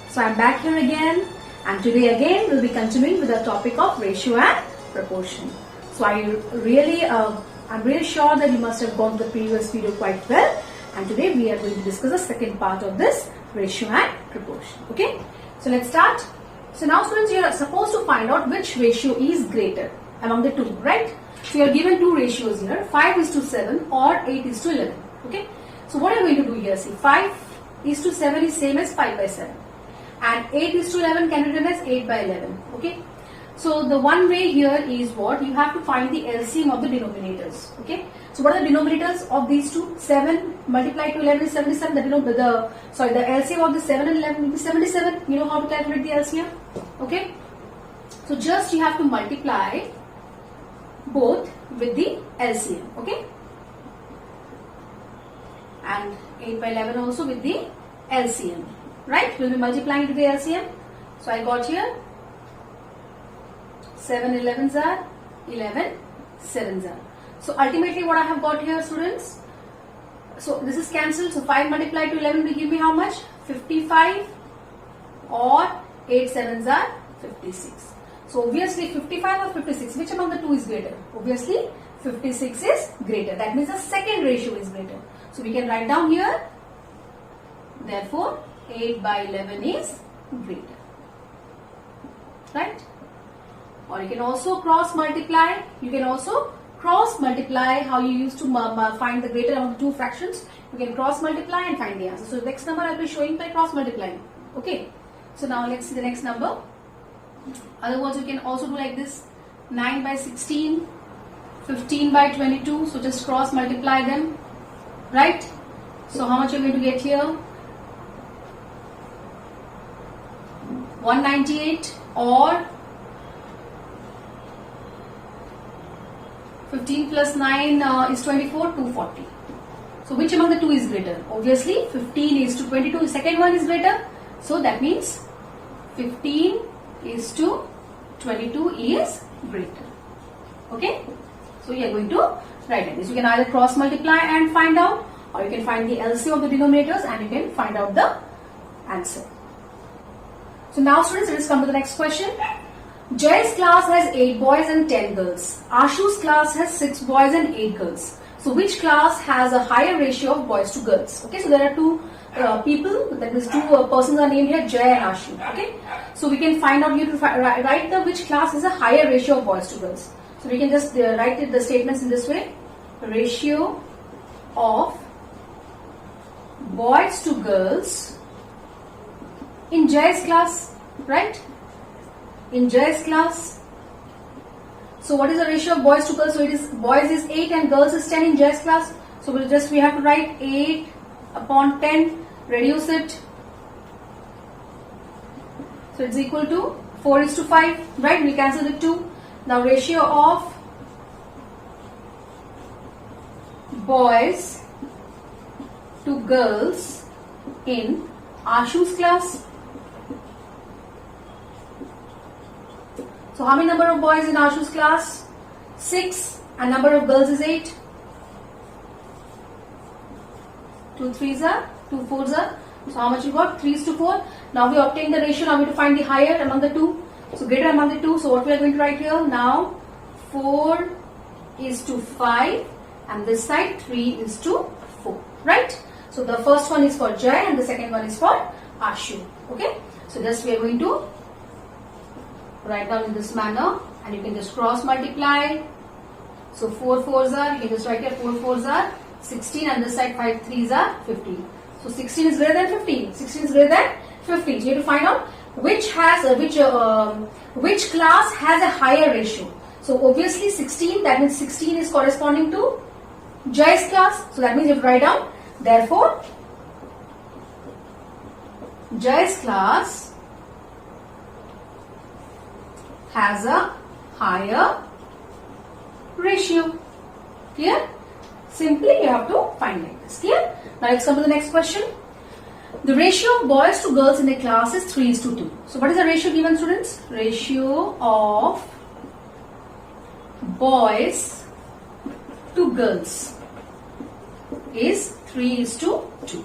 So I'm back here again, and today again we'll be continuing with the topic of ratio and proportion. So I'm really sure that you must have gone to the previous video quite well, and today we are going to discuss the second part of this ratio and proportion. Okay, so let's start. So now students, you are supposed to find out which ratio is greater among the two, right? So you are given two ratios here, 5:7 or 8:11. Okay, so what are we going to do here? See, 5:7 is same as 5/7. And 8:11 can be written as 8/11. Okay. So the one way here is what? You have to find the LCM of the denominators. Okay. So what are the denominators of these two? 7 multiplied to 11 is 77. The LCM of the 7 and 11 will be 77. You know how to calculate the LCM? Okay. So just you have to multiply both with the LCM. Okay. And 8/11 also with the LCM. Right? We'll be multiplying to the LCM. So I got here 7 11s are 11 7s are. So ultimately what I have got here, students, so this is cancelled. So 5 multiplied to 11 will give me how much? 55, or 8 7s are 56. So obviously 55 or 56, which among the two is greater? Obviously 56 is greater. That means the second ratio is greater. So we can write down here, therefore 8/11 is greater, right? Or you can also cross multiply. You can also cross multiply how you used to find the greater among the two fractions. You can cross multiply and find the answer. So the next number I'll be showing by cross multiplying. Okay. So now let's see the next number. Otherwise you can also do like this: 9/16, 15/22. So just cross multiply them, right? So how much you're going to get here? 198, or 15 plus 9 is 24, 240. So which among the two is greater? Obviously 15:22. The second one is greater. So that means 15:22 is greater. Okay. So you are going to write like this. You can either cross multiply and find out, or you can find the LCM of the denominators and you can find out the answer. So now students, let's come to the next question. Jay's class has 8 boys and 10 girls. Ashu's class has 6 boys and 8 girls. So which class has a higher ratio of boys to girls? Okay, so there are two people, that means two persons are named here, Jay and Ashu. Okay, so we can find out, you to write the which class has a higher ratio of boys to girls. So we can just write the statements in this way: ratio of boys to girls in Jay's class, right? In Jay's class. So what is the ratio of boys to girls? So it is boys is 8 and girls is 10 in Jay's class. So we have to write 8 upon 10, reduce it. So it's equal to 4:5, right? We cancel the 2. Now ratio of boys to girls in Ashu's class. So how many number of boys in Ashu's class? 6, and number of girls is 8. 2 3s are, 2 4s are. So how much you got? 3:4. Now we obtain the ratio. Now we have to find the higher among the two. So greater among the two. So what we are going to write here? Now 4:5, and this side 3:4. Right? So the first one is for Jay and the second one is for Ashu. Okay? So just we are going to write down in this manner, and you can just cross multiply. So 4 4s are, you can just write here 4 4s are 16, and this side 5 3s are 15. So 16 is greater than 15. 16 is greater than 15. So you have to find out which class has a higher ratio. So obviously 16, that means 16 is corresponding to Jay's class. So that means you have to write down, therefore Jay's class has a higher ratio. Clear? Simply you have to find like this. Clear? Now let's come to the next question. The ratio of boys to girls in a class is 3:2. So what is the ratio given, students? Ratio of boys to girls is 3:2.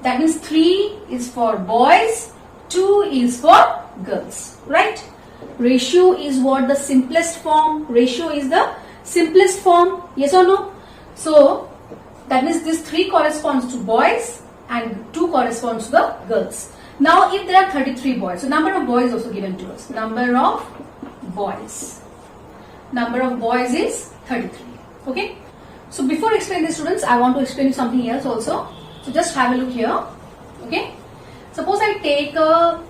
That means 3 is for boys, 2 is for girls, right? Ratio is what? The simplest form. Ratio is the simplest form. Yes or no? So that means this 3 corresponds to boys and 2 corresponds to the girls. Now if there are 33 boys, so number of boys also given to us. Number of boys. Number of boys is 33. Okay. So before explaining this, students, I want to explain you something else also. So just have a look here. Okay. Suppose I take a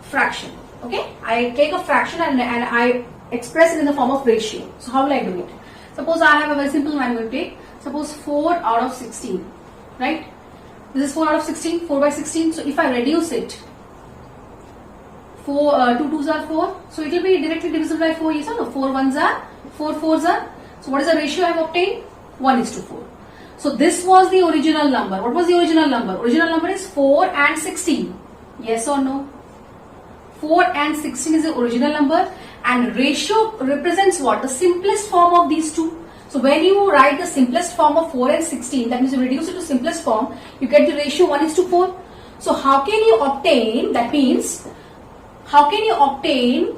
fraction. Okay. I take a fraction and I express it in the form of ratio. So how will I do it? Suppose I have a very simple one I'm going to take. Suppose 4 out of 16. Right. This is 4 out of 16. 4 by 16. So if I reduce it, 2 2s are 4. So it will be directly divisible by 4. Yes or no? 4 1s are 4 4s are. So what is the ratio I have obtained? 1:4. So this was the original number. What was the original number? Original number is 4 and 16. Yes or no? 4 and 16 is the original number, and ratio represents what? The simplest form of these two. So when you write the simplest form of 4 and 16, that means you reduce it to simplest form, you get the ratio 1:4. So how can you obtain, that means, how can you obtain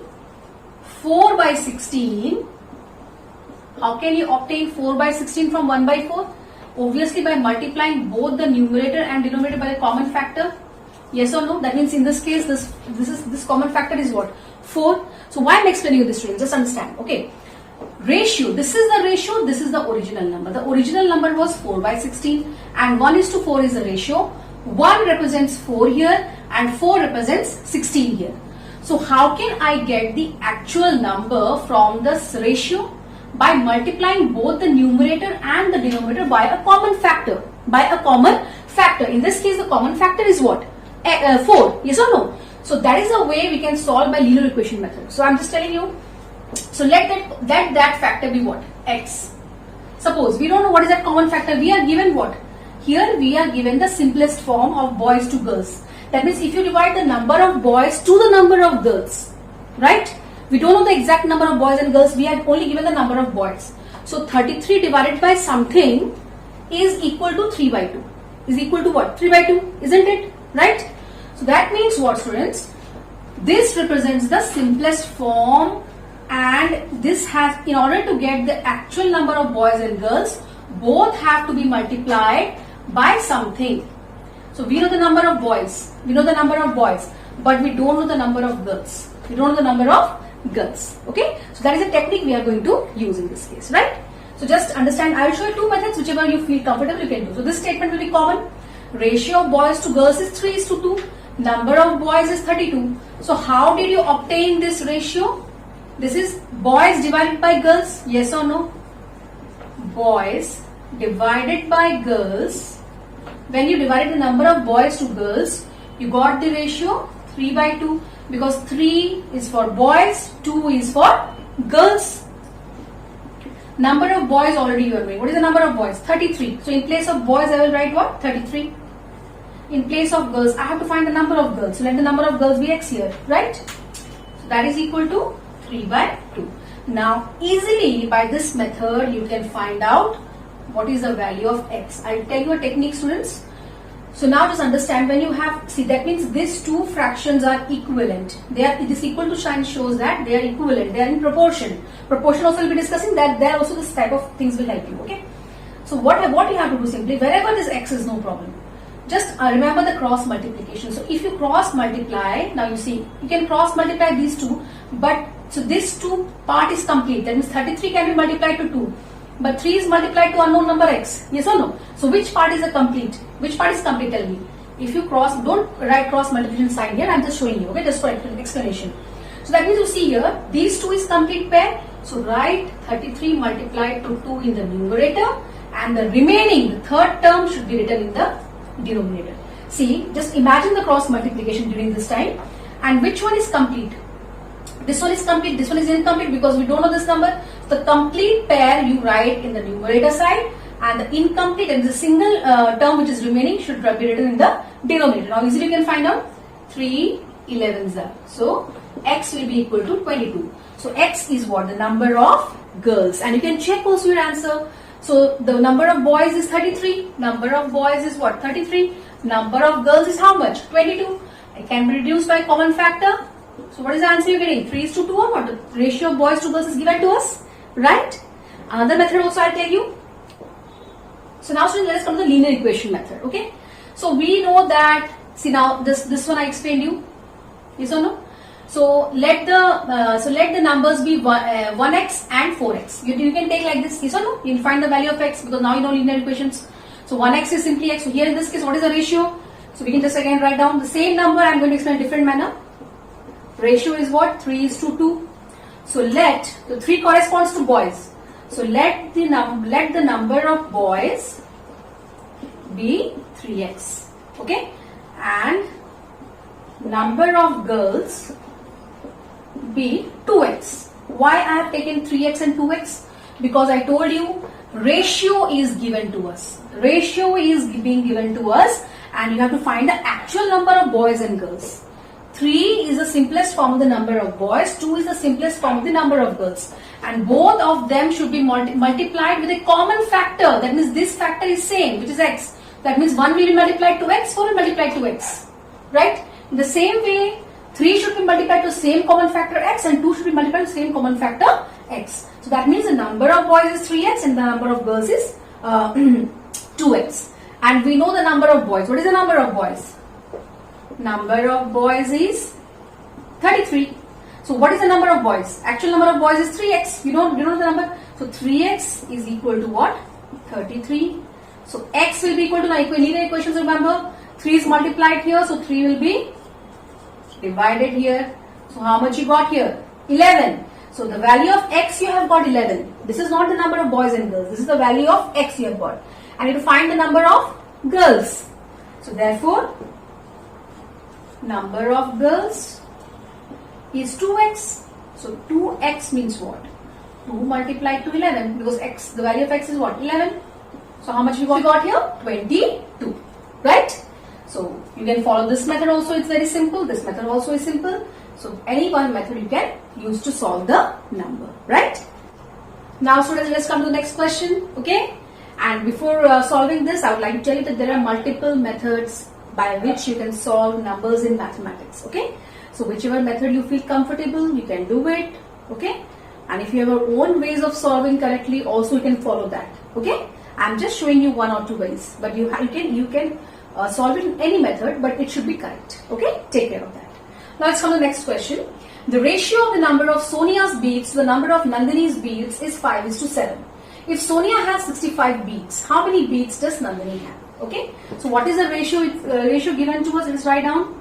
4 by 16? How can you obtain 4 by 16 from 1/4? Obviously by multiplying both the numerator and denominator by a common factor. Yes or no? That means in this case, this common factor is what? 4. So why I'm explaining you this, students? Just understand. Okay. Ratio. This is the ratio. This is the original number. The original number was 4 by 16 and 1:4 is the ratio. 1 represents 4 here and 4 represents 16 here. So how can I get the actual number from this ratio? By multiplying both the numerator and the denominator by a common factor. By a common factor. In this case, the common factor is what? 4. Yes or no? So that is a way we can solve by linear equation method. So I'm just telling you. So let that factor be what? X. Suppose we don't know what is that common factor. We are given what? Here we are given the simplest form of boys to girls. That means if you divide the number of boys to the number of girls, right? We don't know the exact number of boys and girls. We are only given the number of boys. So 33 divided by something is equal to 3/2. Is equal to what? 3/2, isn't it? Right? So that means what, students? This represents the simplest form, and this has, in order to get the actual number of boys and girls, both have to be multiplied by something. So we know the number of boys. We know the number of boys, but we don't know the number of girls. We don't know the number of girls. Okay, so that is a technique we are going to use in this case, right? So just understand, I will show you two methods, whichever you feel comfortable you can do. So this statement will be common. Ratio of boys to girls is 3:2. Number of boys is 32. So how did you obtain this ratio? This is boys divided by girls. Yes or no? Boys divided by girls. When you divided the number of boys to girls, you got the ratio 3/2. Because 3 is for boys, 2 is for girls. Number of boys already you are knowing. What is the number of boys? 33. So in place of boys I will write what? 33. In place of girls I have to find the number of girls. So let the number of girls be x here, right? So that is equal to 3/2. Now easily by this method you can find out what is the value of x. I will tell you a technique, students. So now just understand, when you have, see, that means these two fractions are equivalent. This equal to sign shows that they are equivalent. They are in proportion. Proportion also will be discussing that. There also this type of things will help you. Okay. So what you have to do simply, wherever this x is, no problem. Just remember the cross multiplication. So if you cross multiply, now you see, you can cross multiply these two, but so this 2 part is complete. That means 33 can be multiplied to 2. But 3 is multiplied to unknown number x. Yes or no? So which part is a complete? Which part is complete? Tell me. If you cross, don't write cross multiplication sign here. I'm just showing you. Okay, just for explanation. So that means you see here, these 2 is complete pair. So write 33 multiplied to 2 in the numerator, and the remaining, the third term should be written in the denominator. See, just imagine the cross multiplication during this time. And which one is complete? This one is complete, this one is incomplete because we don't know this number. The complete pair you write in the numerator side, and the incomplete and the single term which is remaining should be written in the denominator. Now easily you can find out 3 11s are. So x will be equal to 22. So x is what? The number of girls. And you can check also your answer. So the number of boys is 33. Number of boys is what? 33. Number of girls is how much? 22. It can be reduced by common factor. So what is the answer you're getting? 3:2 or what? The ratio of boys to girls is given to us, right? Another method also I'll tell you. So now students, let us come to the linear equation method, okay? So we know that, see now this one I explained you, yes or no? So let the numbers be 1x and 4x. You can take like this, yes or no? You can find the value of x because now you know linear equations. So 1x is simply x. So here in this case, what is the ratio? So we can just again write down the same number. I'm going to explain in a different manner. Ratio is what? 3:2. So the 3 corresponds to boys. So let the number of boys be 3x, okay, and number of girls be 2x. Why I have taken 3x and 2x? Because I told you ratio is given to us. Ratio is being given to us, and you have to find the actual number of boys and girls. 3 is the simplest form of the number of boys, 2 is the simplest form of the number of girls. And both of them should be multiplied with a common factor. That means this factor is same, which is x. That means 1 will be multiplied to x, 4 will be multiplied to x. Right? In the same way, 3 should be multiplied to the same common factor x and 2 should be multiplied to the same common factor x. So that means the number of boys is 3x and the number of girls is 2x. And we know the number of boys. What is the number of boys? Number of boys is 33. So what is the number of boys? Actual number of boys is 3x. You know the number. So 3x is equal to what? 33. So x will be equal to linear equations, remember. 3 is multiplied here. So 3 will be divided here. So how much you got here? 11. So the value of x you have got 11. This is not the number of boys and girls. This is the value of x you have got. I need to find the number of girls. So therefore, number of girls is 2x. So 2x means what? 2 multiplied to 11 because x, the value of x is what? 11. So how much we got here? 22. Right? So you can follow this method also. It's very simple. This method also is simple. So any one method you can use to solve the number. Right? Now students, let's come to the next question. Okay? And before solving this, I would like to tell you that there are multiple methods by which you can solve numbers in mathematics. Okay? So whichever method you feel comfortable, you can do it. Okay? And if you have your own ways of solving correctly, also you can follow that. Okay? I'm just showing you 1 or 2 ways, but you can solve it in any method, but it should be correct. Okay? Take care of that. Now let's come to the next question. The ratio of the number of Sonia's beads to the number of Nandini's beads is 5:7. If Sonia has 65 beads, how many beads does Nandini have? Okay? So what is the ratio? Ratio given to us? Let's write down.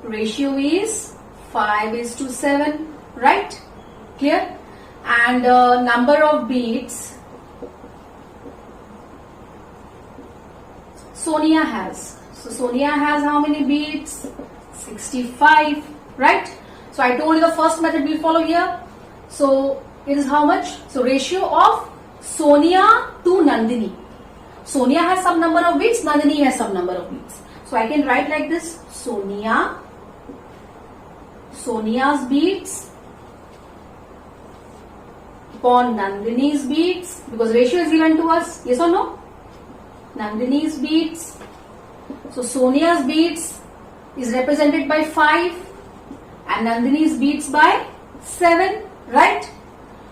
Ratio is 5:7. Right? Clear? And number of beads Sonia has. So Sonia has how many beads? 65. Right? So I told you the first method we follow here. So it is how much? So ratio of Sonia to Nandini. Sonia has some number of beads, Nandini has some number of beads. So I can write like this. Sonia's beads upon Nandini's beads, because ratio is given to us. Yes or no? Nandini's beads. So Sonia's beads is represented by 5 and Nandini's beads by 7. Right?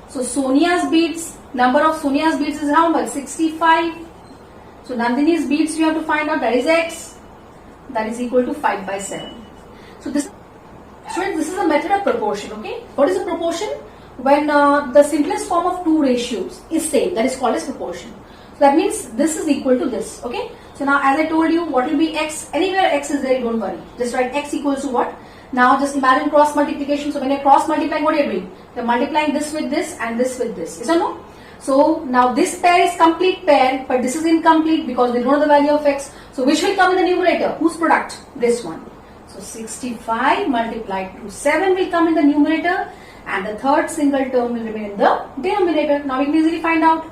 So Sonia's beads, number of Sonia's beads is how much? 65. So Nandini's beads you have to find out, that is x. That is equal to 5/7. So this is a method of proportion. Okay? What is a proportion? When the simplest form of two ratios is same, that is called as proportion. So that means this is equal to this. Okay? So now as I told you, what will be x? Anywhere x is there, don't worry. Just write x equals to what? Now just imagine cross multiplication. So when you're cross multiplying, what are you doing? You're multiplying this with this and this with this. Yes or no? So now this pair is complete pair, but this is incomplete because we don't know the value of x. So which will come in the numerator? Whose product? This one. So 65 multiplied to 7 will come in the numerator and the third single term will remain in the denominator. Now we can easily find out.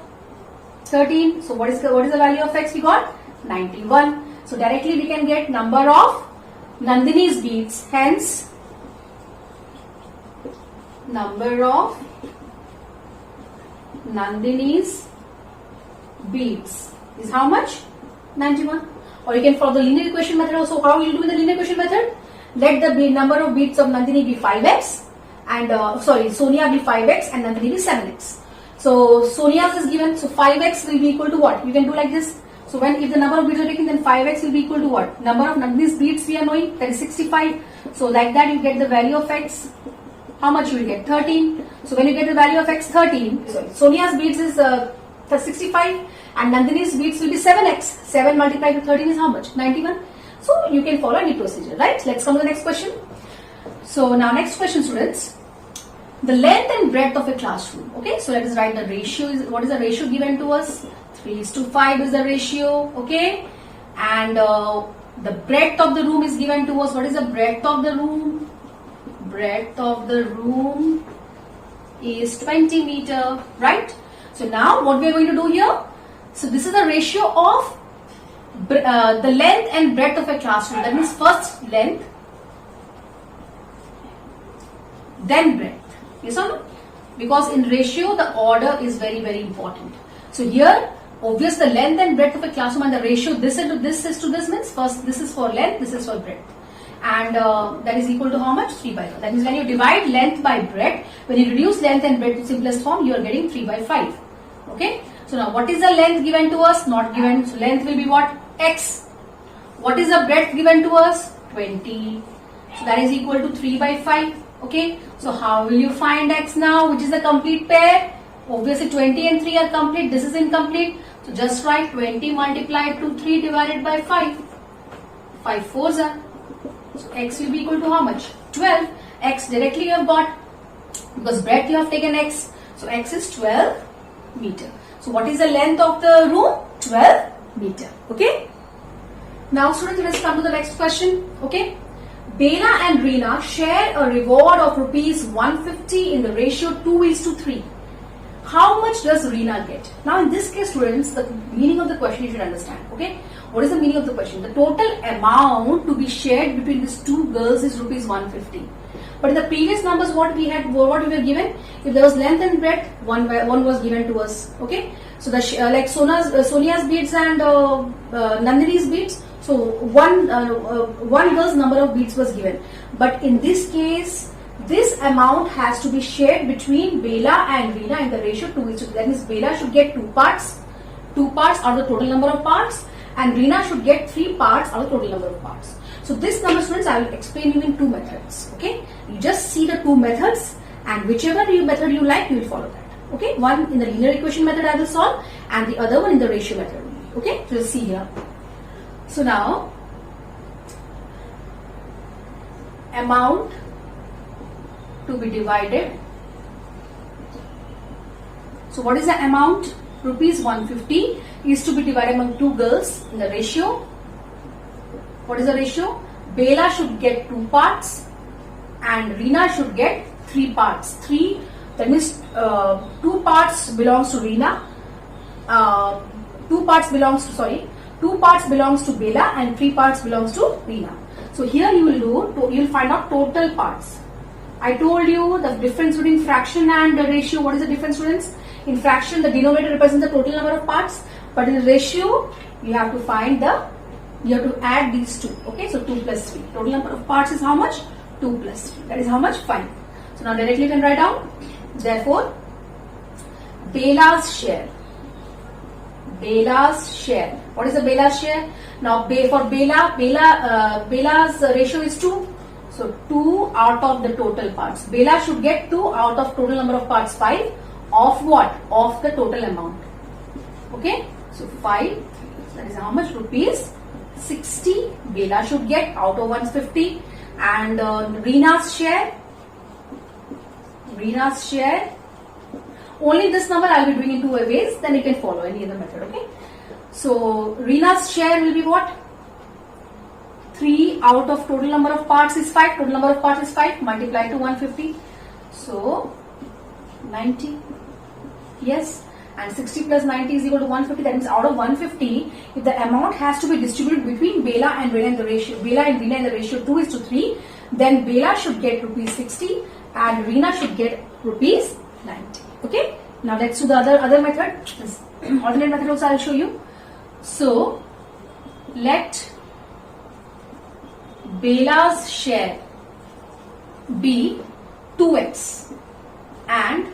13. So what is the value of x we got? 91. So directly we can get number of Nandini's beads. Hence, number of Nandini's beads is how much? 91. Or you can follow the linear equation method also. How will you do in the linear equation method? let the number of beads of Nandini be 5x and Sonia be 5x and Nandini be 7x. So Sonia's is given, so 5x will be equal to what? You can do like this. So when if the number of beads are taken, then 5x will be equal to what? Number of Nandini's beads we are knowing, that is 65. So like that you get the value of x. How much you will get? 13. So when you get the value of x 13, Sonia's beads is 65 and Nandini's beads will be 7x. 7 multiplied to 13 is how much? 91. So you can follow any procedure, right? Let's come to the next question. So now next question, students. The length and breadth of a classroom. Okay, so let us write the ratio. What is the ratio given to us? 3:5 is the ratio. Okay, and the breadth of the room is given to us. What is the breadth of the room? Breadth of the room is 20 meter, right? So now what we are going to do here? So this is the ratio of the length and breadth of a classroom. That means first length, then breadth. Yes or no? Because in ratio the order is very, very important. So here, obvious the length and breadth of a classroom and the ratio this into this is to this means first this is for length, this is for breadth. And that is equal to how much? 3/5. That means when you divide length by breadth, when you reduce length and breadth to simplest form, you are getting 3/5. Okay. So now what is the length given to us? Not given. So length will be what? X. What is the breadth given to us? 20. So that is equal to 3/5. Okay. So how will you find x now? Which is the complete pair? Obviously 20 and 3 are complete. This is incomplete. So just write 20 multiplied to 3 divided by 5. 5 fours are. So x will be equal to how much? 12. X directly you have got. Because breadth you have taken x. So x is 12 meter. So what is the length of the room? 12 meter. Okay. Now students, let's come to the next question. Okay. Bela and Reena share a reward of rupees 150 in the ratio 2:3. How much does Reena get? Now in this case students, the meaning of the question you should understand. Okay. What is the meaning of the question? The total amount to be shared between these two girls is rupees 150. But in the previous numbers what we were given, if there was length and breadth, one was given to us. Okay. So the like Sonia's beads and Nandini's beads. So one girl's number of beads was given. But in this case, this amount has to be shared between Bela and Reena in the ratio 2:3. That means Bela should get 2 parts out of the total number of parts, and Reena should get 3 parts out of the total number of parts. So this number, students, I will explain you in 2 methods. Okay, you just see the 2 methods, and whichever method you like, you will follow that. Okay, one in the linear equation method I will solve, and the other one in the ratio method. Okay, so let's see here. So now, amount to be divided. So what is the amount? Rupees 150 is to be divided among 2 girls in the ratio. What is the ratio? Bela should get 2 parts and Reena should get 3 parts. 3, that means 2 parts belongs to Reena. 2 parts belongs to Bela and 3 parts belongs to Reena. So here you will find out total parts. I told you the difference between fraction and the ratio. What is the difference, students? In fraction, the denominator represents the total number of parts, but in the ratio, you have to add these 2. Okay, so 2 plus 3. Total number of parts is how much? 2 plus 3. That is how much? 5. So now directly you can write down. Therefore, Bela's share. Bela's share. What is the Bela's share? Now for Bela's ratio is 2. So 2 out of the total parts. Bela should get 2 out of total number of parts 5 of what? Of the total amount. Okay. So 5. That is how much? Rupees 60. Bela should get out of 150. And Reena's share. Reena's share. Only this number I will be doing in 2 ways. Then you can follow any other method. Okay. So Reena's share will be what? 3 out of total number of parts is 5. Total number of parts is 5 multiplied to 150. So 90. Yes. And 60 plus 90 is equal to 150. That means out of 150, if the amount has to be distributed between Bela and Reena in the ratio, Bela and Reena in the ratio 2:3, then Bela should get rupees 60 and Reena should get rupees 90. Okay. Now let's do the other method. This alternate method also I will show you. So let Bela's share be 2x and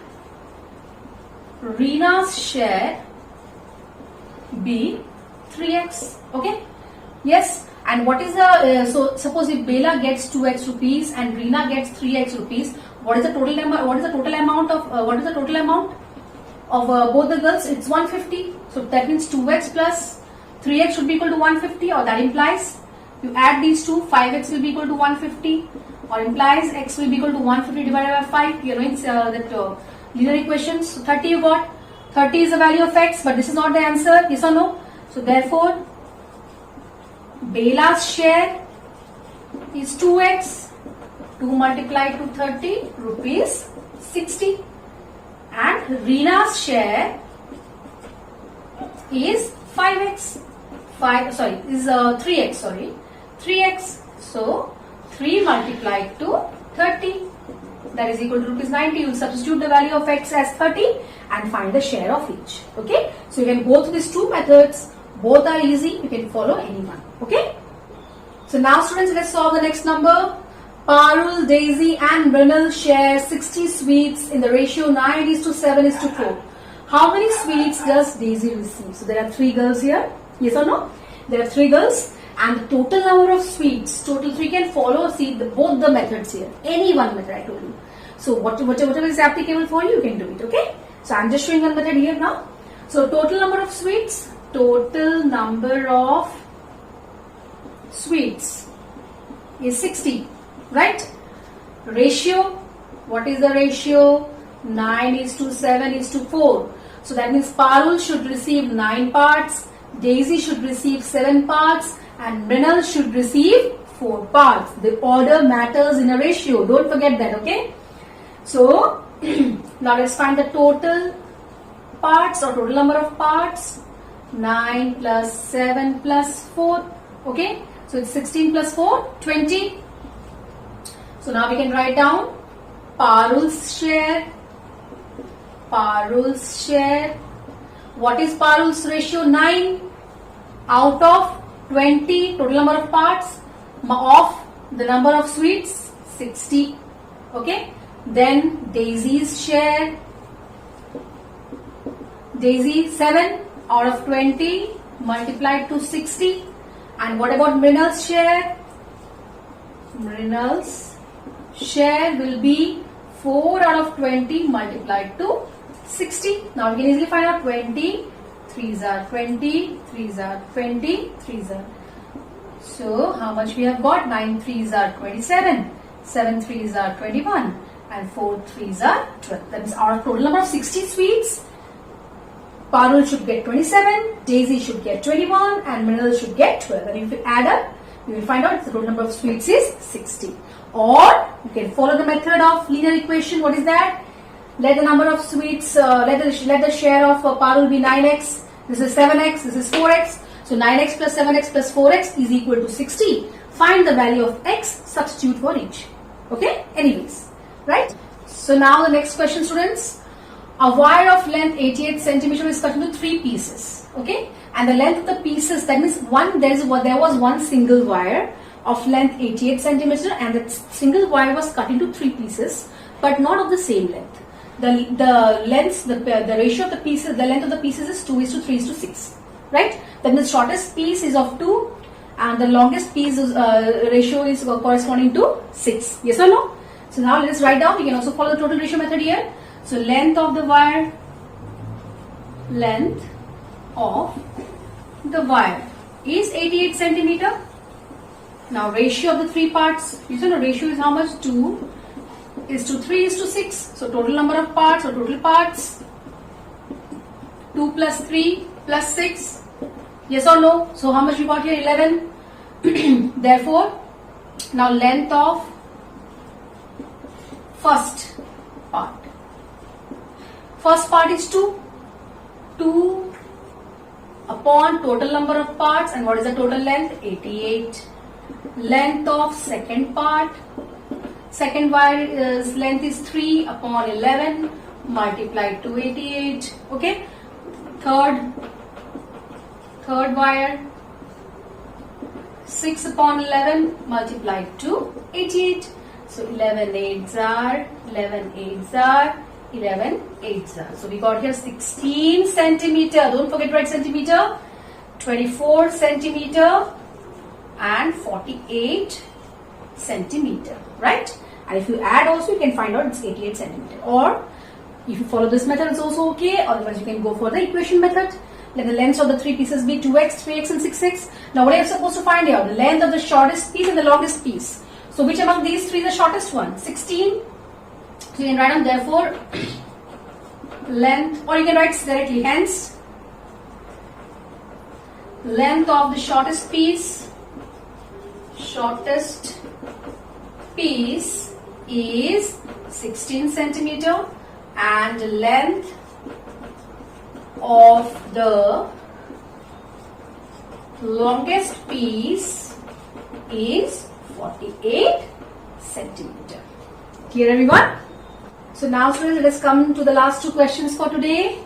Reena's share be 3x. Okay? Yes. And what is the so suppose if Bela gets 2x rupees and Reena gets 3x rupees, what is the total number? What is the total amount of both the girls? It's 150. So that means 2x plus 3x should be equal to 150, or that implies you add these two, 5x will be equal to 150, or implies x will be equal to 150 divided by 5. You know that linear equations. So 30 you got. 30 is the value of x, but this is not the answer. Yes or no? So therefore, Bela's share is 2x. 2 multiplied to 30 rupees 60. And Reena's share is 5x. 3x. 3x. So 3 multiplied to 30, that is equal to rupees 90. You will substitute the value of x as 30 and find the share of each. Okay. So you can go through these two methods. Both are easy. You can follow any one. Okay. So now students, let's solve the next number. Parul, Daisy and Mrinal share 60 sweets in the ratio 9:7:4. How many sweets does Daisy receive? So there are 3 girls here. Yes or no? There are 3 girls. And the total number of sweets, total 3 can follow, see both the methods here. Any one method I told you. So whatever is applicable for you, you can do it. Okay. So I'm just showing one method here now. So total number of sweets is 60. Right? Ratio, what is the ratio? 9:7:4. So that means Parul should receive 9 parts, Daisy should receive 7 parts, and Mrinal should receive 4 parts. The order matters in a ratio. Don't forget that, okay? So, now let's find the total parts or total number of parts. 9 plus 7 plus 4. Okay? So, it's 16 plus 4, 20. So, now we can write down Parul's share. What is Parul's ratio? 9 out of 20, total number of parts, of the number of sweets, 60. Okay. Then Daisy's share. Daisy 7 out of 20 multiplied to 60. And what about Mrinal's share? Mrinal's share will be 4 out of 20 multiplied to 60. Now we can easily find out 20 3s are 20, 3s are 20, 3s are. So how much we have got? 9 3s are 27, 7 3s are 21 and 4 3s are 12. That means our total number of 60 sweets, Parul should get 27, Daisy should get 21 and Mrinal should get 12. And if you add up, you will find out the total number of sweets is 60. Or you can follow the method of linear equation. What is that? Let the number of sweets, let the share of Parul be 9x. This is 7x. This is 4x. So 9x plus 7x plus 4x is equal to 60. Find the value of x, substitute for each. Okay? Anyways, right? So now the next question, students. A wire of length 88 centimeter is cut into 3 pieces. Okay? And the length of the pieces, that means there was one single wire of length 88 centimeter and that single wire was cut into 3 pieces, but not of the same length. The ratio of the pieces, the length of the pieces is 2:3:6, right? Then the shortest piece is of 2 and the longest piece ratio is corresponding to 6. Yes or no? So now let's write down. We can also follow the total ratio method here. So length of the wire is 88 centimeter. Now ratio of the 3 parts, you know ratio is how much? 2:3:6. So total number of parts or total parts, 2 plus 3 plus 6. Yes or no? So how much we got here? 11. Therefore, now length of first part. First part is 2. 2 upon total number of parts, and what is the total length? 88. Length of second part. Second wire's length is 3 upon 11 multiplied to 88. Okay. Third wire, 6 upon 11 multiplied to 88. So 11 8s are, 11 8s are, 11 8s are. So we got here 16 centimeter. Don't forget to write centimeter. 24 centimeter and 48 centimeter. Right? And if you add also, you can find out it's 88 centimeter. Or if you follow this method, it's also okay. Otherwise, you can go for the equation method. Let the lengths of the three pieces be 2x, 3x and 6x. Now what are you supposed to find here? The length of the shortest piece and the longest piece. So which among these three is the shortest one? 16. So you can write down therefore length, or you can write directly, hence length of the shortest piece is 16 centimeter and length of the longest piece is 48 centimeter. Clear everyone? So now students, let us come to the last two questions for today.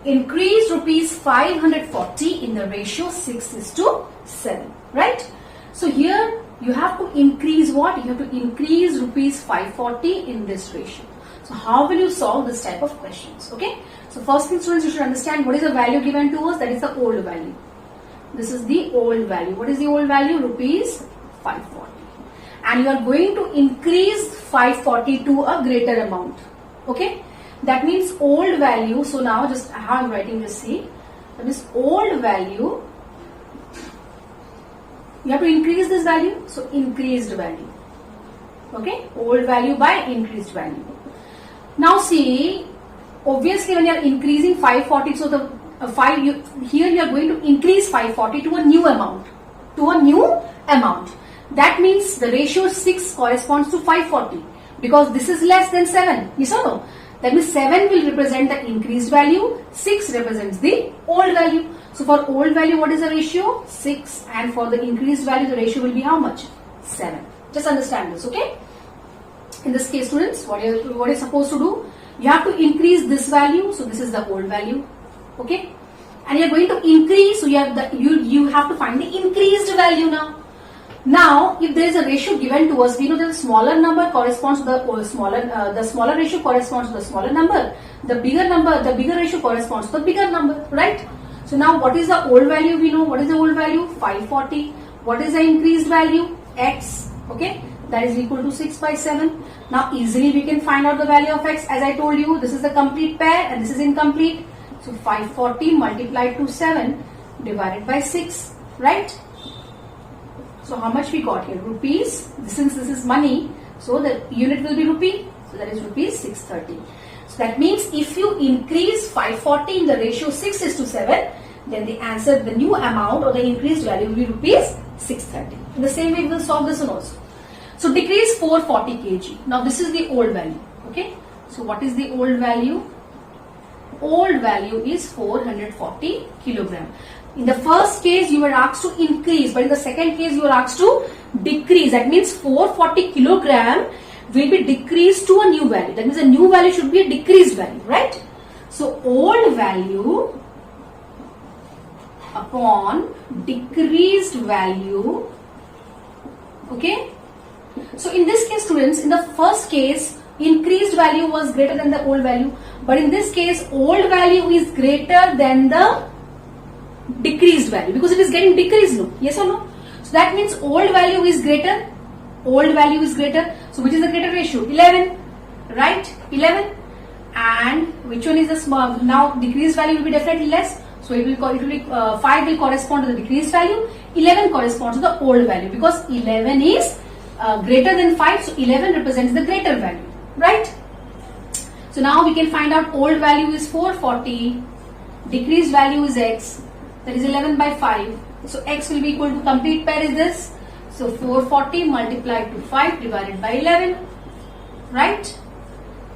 Increase rupees 540 in the ratio 6:7, right? So here you have to increase what? You have to increase rupees 540 in this ratio. So how will you solve this type of questions? Okay. So first thing students, you should understand what is the value given to us. That is the old value. This is the old value. What is the old value? Rupees 540. And you are going to increase 540 to a greater amount. Okay. That means old value. So now just how I am writing this, see. That is old value. You have to increase this value. So increased value. Okay. Old value by increased value. Now see, obviously when you are increasing 540, so the here you are going to increase 540 to a new amount. That means the ratio 6 corresponds to 540 because this is less than 7. Yes or no? That means 7 will represent the increased value, 6 represents the old value. So for old value, what is the ratio? 6, and for the increased value, the ratio will be how much? 7. Just understand this, okay? In this case, students, what you're supposed to do? You have to increase this value. So this is the old value, okay? And you're going to increase. So you have to find the increased value now. Now, if there is a ratio given to us, we know that the smaller number corresponds to the smaller ratio corresponds to the smaller number. The bigger ratio corresponds to the bigger number, right? So now, what is the old value? We know what is the old value? 540. What is the increased value? X. Okay, that is equal to 6 by 7. Now, easily we can find out the value of X. As I told you, this is the complete pair and this is incomplete. So 540 multiplied to 7 divided by 6, right? So how much we got here? Rupees. Since this is money, so the unit will be rupee. So that is rupees 630. So that means if you increase 540 in the ratio 6:7, then the answer, the new amount or the increased value will be rupees 630. In the same way, we will solve this one also. So decrease 440 kg. Now this is the old value. Okay. So what is the old value? Old value is 440 kilogram. In the first case, you were asked to increase, but in the second case, you were asked to decrease. That means 440 kilogram will be decreased to a new value. That means a new value should be a decreased value, right? So old value upon decreased value. Okay. So in this case, students, in the first case, increased value was greater than the old value, but in this case, old value is greater than the decreased value because it is getting decreased, no? Yes or no? So that means old value is greater. Old value is greater. So which is the greater ratio? 11, right? 11. And which one is the small? Now decreased value will be definitely less. So it will 5 will correspond to the decreased value. 11 corresponds to the old value because 11 is greater than 5. So 11 represents the greater value, right? So now we can find out old value is 440. Decreased value is X. That is 11 by 5. So X will be equal to complete pair is this. So 440 multiplied to 5 divided by 11. Right?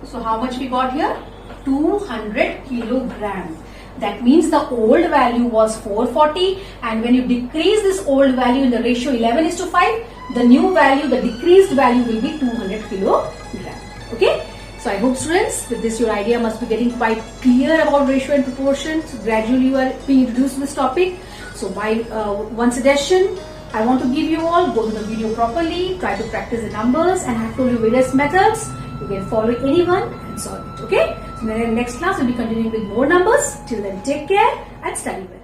So how much we got here? 200 kilogram. That means the old value was 440, and when you decrease this old value in the ratio 11:5, the new value, the decreased value will be 200 kilogram. Okay? So I hope students, with this your idea must be getting quite clear about ratio and proportion. So gradually you are being introduced to this topic. So one suggestion, I want to give you all, go to the video properly, try to practice the numbers, and I have told you various methods. You can follow anyone and solve it. Okay? So in the next class, we'll be continuing with more numbers. Till then, take care and study well.